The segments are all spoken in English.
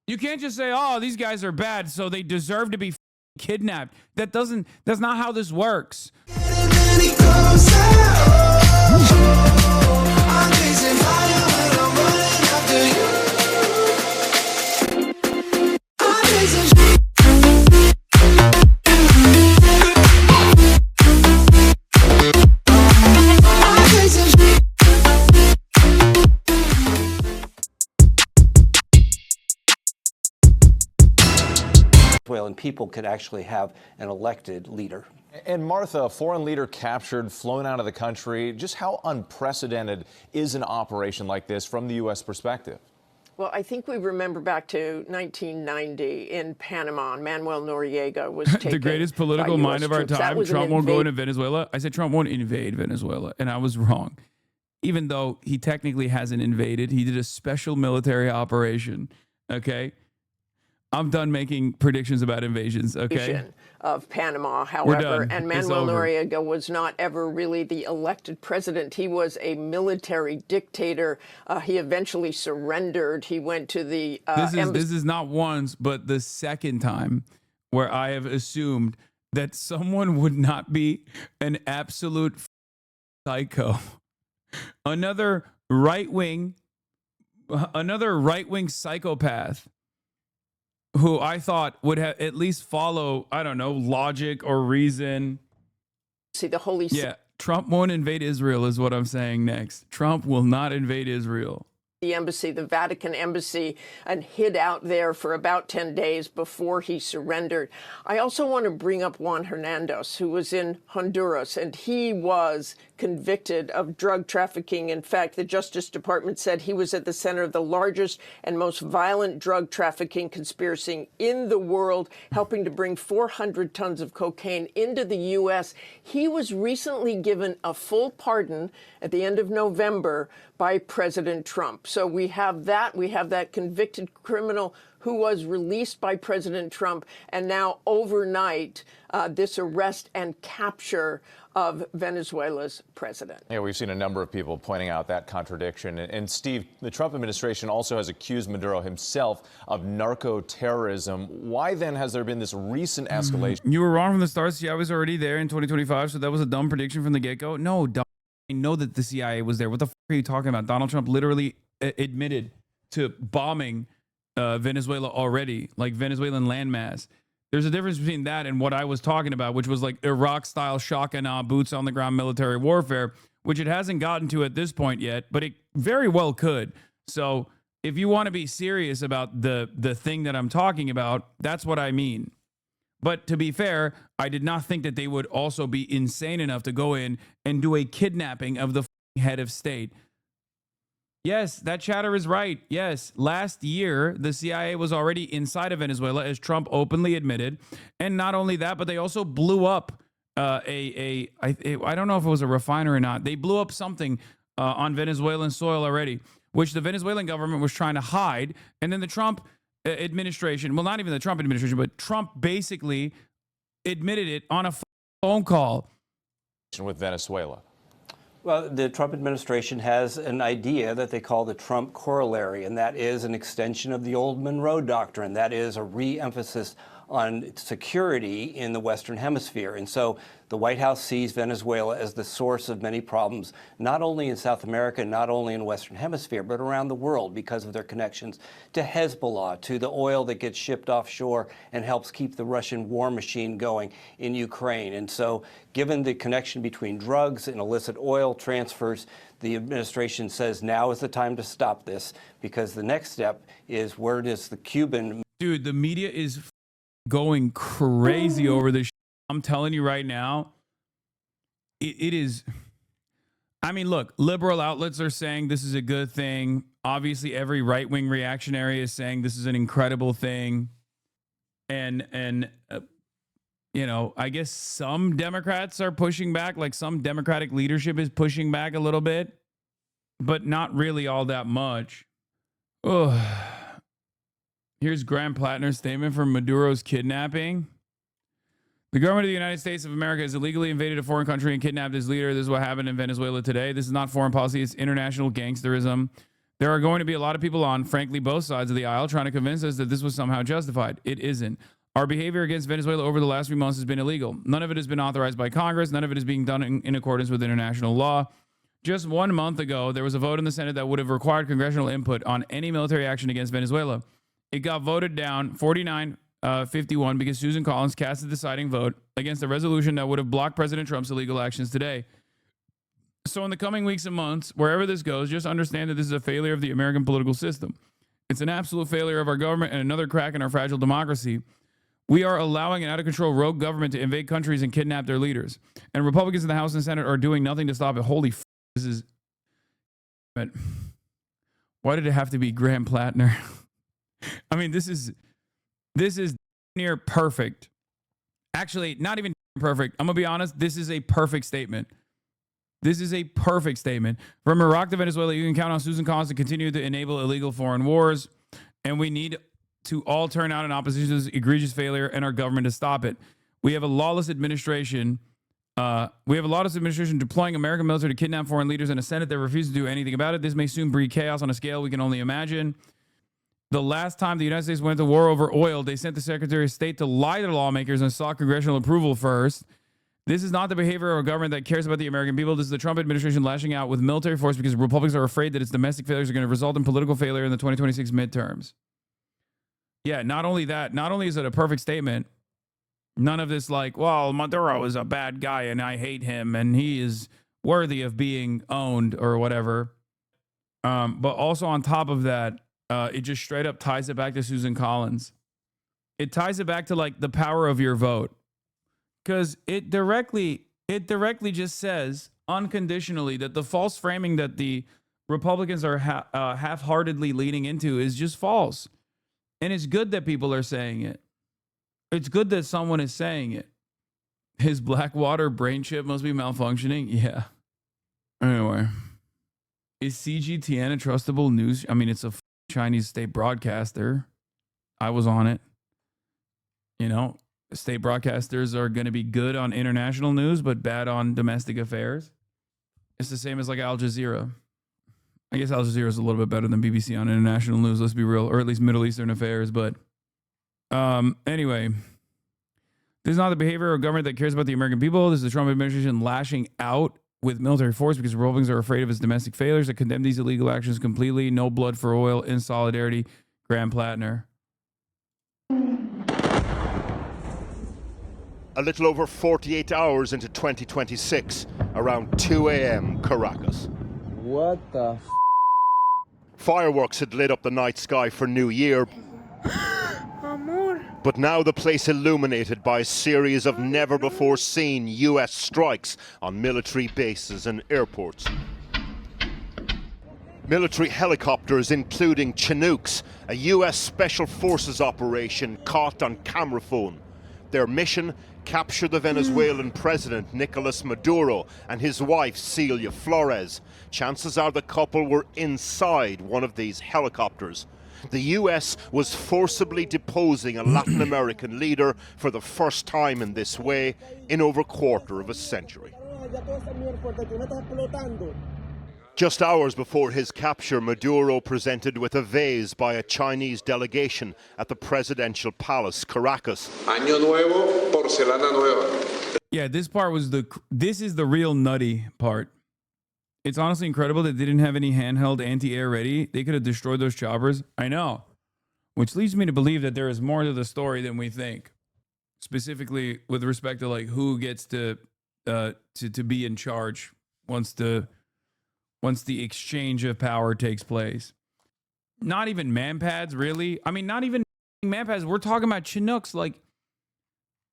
You can't just say, oh, these guys are bad, so they deserve to be kidnapped. That's not how this works. Venezuelan people could actually have an elected leader. And Martha, a foreign leader captured, flown out of the country. Just how unprecedented is an operation like this from the U.S. perspective? Well, I think we remember back to 1990 in Panama. Manuel Noriega was taken the greatest political mind of our time. Trump won't go into Venezuela. I said Trump won't invade Venezuela, and I was wrong. Even though he technically hasn't invaded, he did a special military operation. Okay. I'm done making predictions about invasions, okay? Of Panama, however, and Manuel Noriega was not ever really the elected president. He was a military dictator. He eventually surrendered. He went to the This is not once, but the second time where I have assumed that someone would not be an absolute psycho. Another right-wing psychopath who I thought would have at least follow, I don't know, logic or reason. See, the Holy... Yeah, Trump won't invade Israel is what I'm saying next. Trump will not invade Israel. The embassy, the Vatican embassy, and hid out there for about 10 days before he surrendered. I also want to bring up Juan Hernandez, who was in Honduras, and he was convicted of drug trafficking. In fact, the Justice Department said he was at the center of the largest and most violent drug trafficking conspiracy in the world, helping to bring 400 tons of cocaine into the U.S. He was recently given a full pardon at the end of November by President Trump. So we have that convicted criminal who was released by President Trump, and now overnight, this arrest and capture of Venezuela's president. Yeah, we've seen a number of people pointing out that contradiction. And Steve, the Trump administration also has accused Maduro himself of narco-terrorism. Why then has there been this recent escalation? You were wrong from the start. CIA was already there in 2025, so that was a dumb prediction from the get-go. No, I know that the CIA was there. What the f are you talking about? Donald Trump literally admitted to bombing Venezuela already, like Venezuelan landmass. There's a difference between that and what I was talking about, which was like Iraq-style shock and awe, boots on the ground military warfare, which it hasn't gotten to at this point yet, but it very well could. So if you want to be serious about the thing that I'm talking about, that's what I mean. But to be fair, I did not think that they would also be insane enough to go in and do a kidnapping of the head of state. Yes, that chatter is right. Yes, last year, the CIA was already inside of Venezuela, as Trump openly admitted. And not only that, but they also blew up I don't know if it was a refinery or not. They blew up something on Venezuelan soil already, which the Venezuelan government was trying to hide. And then the Trump administration, well, not even the Trump administration, but Trump basically admitted it on a phone call. With Venezuela. Well, the Trump administration has an idea that they call the Trump corollary, and that is an extension of the old Monroe Doctrine. That is a re-emphasis on security in the Western Hemisphere. And so the White House sees Venezuela as the source of many problems, not only in South America, not only in the Western Hemisphere, but around the world because of their connections to Hezbollah, to the oil that gets shipped offshore and helps keep the Russian war machine going in Ukraine. And so given the connection between drugs and illicit oil transfers, the administration says now is the time to stop this, because the next step is where does the Cuban... Dude, the media is going crazy over this. I'm telling you right now, it is. I mean, look, liberal outlets are saying this is a good thing. Obviously, every right-wing reactionary is saying this is an incredible thing. And you know, I guess some Democrats are pushing back, like some Democratic leadership is pushing back a little bit, but not really all that much. Oh. Here's Graham Plattner's statement for Maduro's kidnapping. The government of the United States of America has illegally invaded a foreign country and kidnapped its leader. This is what happened in Venezuela today. This is not foreign policy. It's international gangsterism. There are going to be a lot of people on, frankly, both sides of the aisle trying to convince us that this was somehow justified. It isn't. Our behavior against Venezuela over the last few months has been illegal. None of it has been authorized by Congress. None of it is being done in accordance with international law. Just 1 month ago, there was a vote in the Senate that would have required congressional input on any military action against Venezuela. It got voted down 49-51 because Susan Collins cast the deciding vote against a resolution that would have blocked President Trump's illegal actions today. So in the coming weeks and months, wherever this goes, just understand that this is a failure of the American political system. It's an absolute failure of our government and another crack in our fragile democracy. We are allowing an out-of-control rogue government to invade countries and kidnap their leaders. And Republicans in the House and Senate are doing nothing to stop it. Holy f***, this is... Why did it have to be Graham Plattner? I mean, this is near perfect. Actually, not even perfect. I'm going to be honest. This is a perfect statement. This is a perfect statement. From Iraq to Venezuela, you can count on Susan Collins to continue to enable illegal foreign wars. And we need to all turn out in opposition to this egregious failure and our government to stop it. We have a lawless administration. Deploying American military to kidnap foreign leaders and a Senate that refuses to do anything about it. This may soon breed chaos on a scale we can only imagine. The last time the United States went to war over oil, they sent the Secretary of State to lie to lawmakers and sought congressional approval first. This is not the behavior of a government that cares about the American people. This is the Trump administration lashing out with military force because Republicans are afraid that its domestic failures are going to result in political failure in the 2026 midterms. Yeah, not only that, not only is it a perfect statement, none of this like, well, Maduro is a bad guy and I hate him and he is worthy of being owned or whatever. But also on top of that, it just straight up ties it back to Susan Collins. It ties it back to like the power of your vote. Because it directly just says unconditionally that the false framing that the Republicans are half-heartedly leaning into is just false. And it's good that people are saying it. It's good that someone is saying it. His Blackwater brain chip must be malfunctioning. Yeah. Anyway. Is CGTN a trustable news? I mean, it's a Chinese state broadcaster. I was on it. You know, state broadcasters are going to be good on international news, but bad on domestic affairs. It's the same as like Al Jazeera. I guess Al Jazeera is a little bit better than BBC on international news, let's be real, or at least Middle Eastern affairs. But anyway, this is not the behavior of a government that cares about the American people. This is the Trump administration lashing out with military force because Republicans are afraid of its domestic failures. To condemn these illegal actions completely. No blood for oil. In solidarity, Graham Plattner. A little over 48 hours into 2026, around 2 a.m. Caracas. What the Fireworks had lit up the night sky for New Year, but now the place illuminated by a series of never-before-seen U.S. strikes on military bases and airports. Military helicopters, including Chinooks, a U.S. Special Forces operation caught on camera phone. Their mission, capture the Venezuelan president Nicolas Maduro and his wife Celia Flores. Chances are the couple were inside one of these helicopters. The U.S. was forcibly deposing a Latin American leader for the first time in this way in over a quarter of a century. Just hours before his capture, Maduro presented with a vase by a Chinese delegation at the presidential palace, Caracas. Año nuevo, porcelana nueva. Yeah, this is the real nutty part. It's honestly incredible that they didn't have any handheld anti-air ready. They could have destroyed those choppers. I know. Which leads me to believe that there is more to the story than we think. Specifically with respect to like who gets to be in charge once the exchange of power takes place. Not even manpads, really. I mean, not even manpads. We're talking about Chinooks. Like,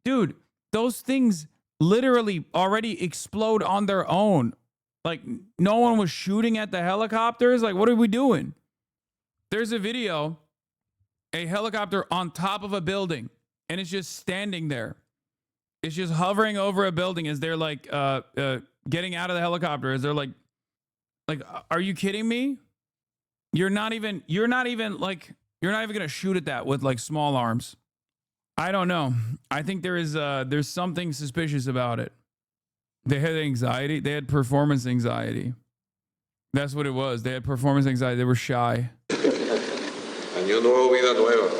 dude, those things literally already explode on their own. Like, no one was shooting at the helicopters. Like, what are we doing? There's a video, a helicopter on top of a building, and it's just standing there. It's just hovering over a building as they're like getting out of the helicopter. As they're like, are you kidding me? You're not even gonna shoot at that with like small arms. I don't know. I think there's something suspicious about it. They had anxiety. They had performance anxiety. That's what it was. They had performance anxiety. They were shy. Año nuevo, vida nueva.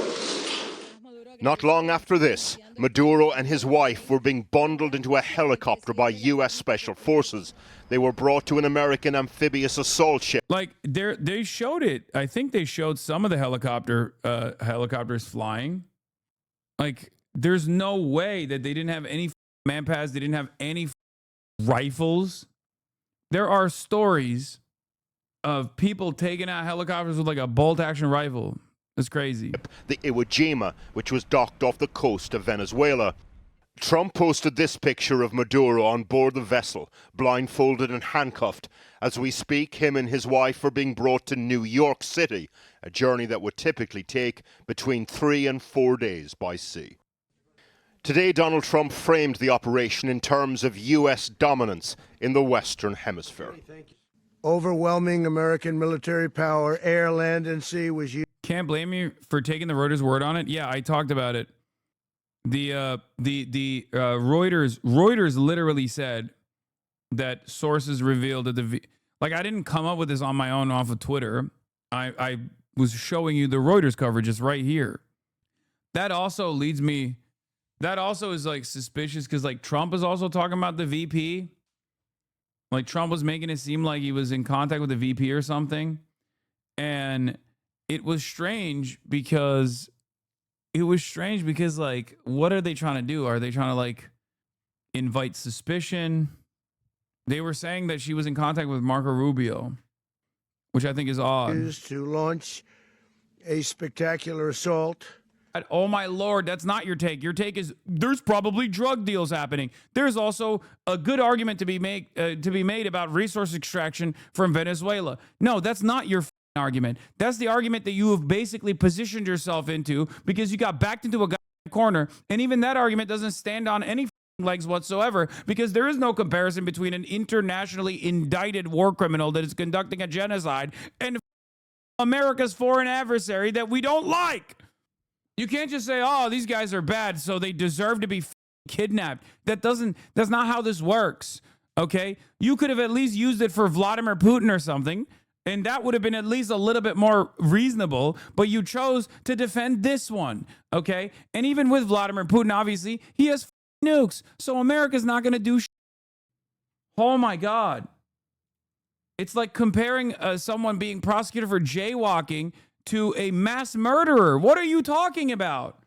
Not long after this, Maduro and his wife were being bundled into a helicopter by U.S. Special Forces. They were brought to an American amphibious assault ship. Like they showed it. I think they showed some of the helicopters flying. Like there's no way that they didn't have any manpads. They didn't have any rifles. There are stories of people taking out helicopters with like a bolt action rifle. It's crazy. The Iwo Jima, which was docked off the coast of Venezuela. Trump posted this picture of Maduro on board the vessel, blindfolded and handcuffed. As we speak, him and his wife are being brought to New York City, a journey that would typically take between 3 and 4 days by sea. Today, Donald Trump framed the operation in terms of U.S. dominance in the Western Hemisphere. Overwhelming American military power, air, land, and sea was used. Can't blame you for taking the Reuters word on it. Yeah, I talked about it. The Reuters literally said that sources revealed that I didn't come up with this on my own off of Twitter. I was showing you the Reuters coverage. It's right here. That also leads me. That also is like suspicious because like Trump is also talking about the VP. Like Trump was making it seem like he was in contact with the VP or something, and it was strange because like, what are they trying to do? Are they trying to like invite suspicion? They were saying that she was in contact with Marco Rubio, which I think is odd. To launch a spectacular assault. Oh my Lord, that's not your take. Your take is there's probably drug deals happening. There's also a good argument to be made about resource extraction from Venezuela. No, that's not your argument. That's the argument that you have basically positioned yourself into because you got backed into a corner. And even that argument doesn't stand on any legs whatsoever because there is no comparison between an internationally indicted war criminal that is conducting a genocide and America's foreign adversary that we don't like. You can't just say, oh, these guys are bad, so they deserve to be kidnapped. That's not how this works, okay? You could have at least used it for Vladimir Putin or something, and that would have been at least a little bit more reasonable, but you chose to defend this one, okay? And even with Vladimir Putin, obviously, he has nukes, so America's not going to do shit. Oh, my God. It's like comparing someone being prosecuted for jaywalking to a mass murderer. What are you talking about?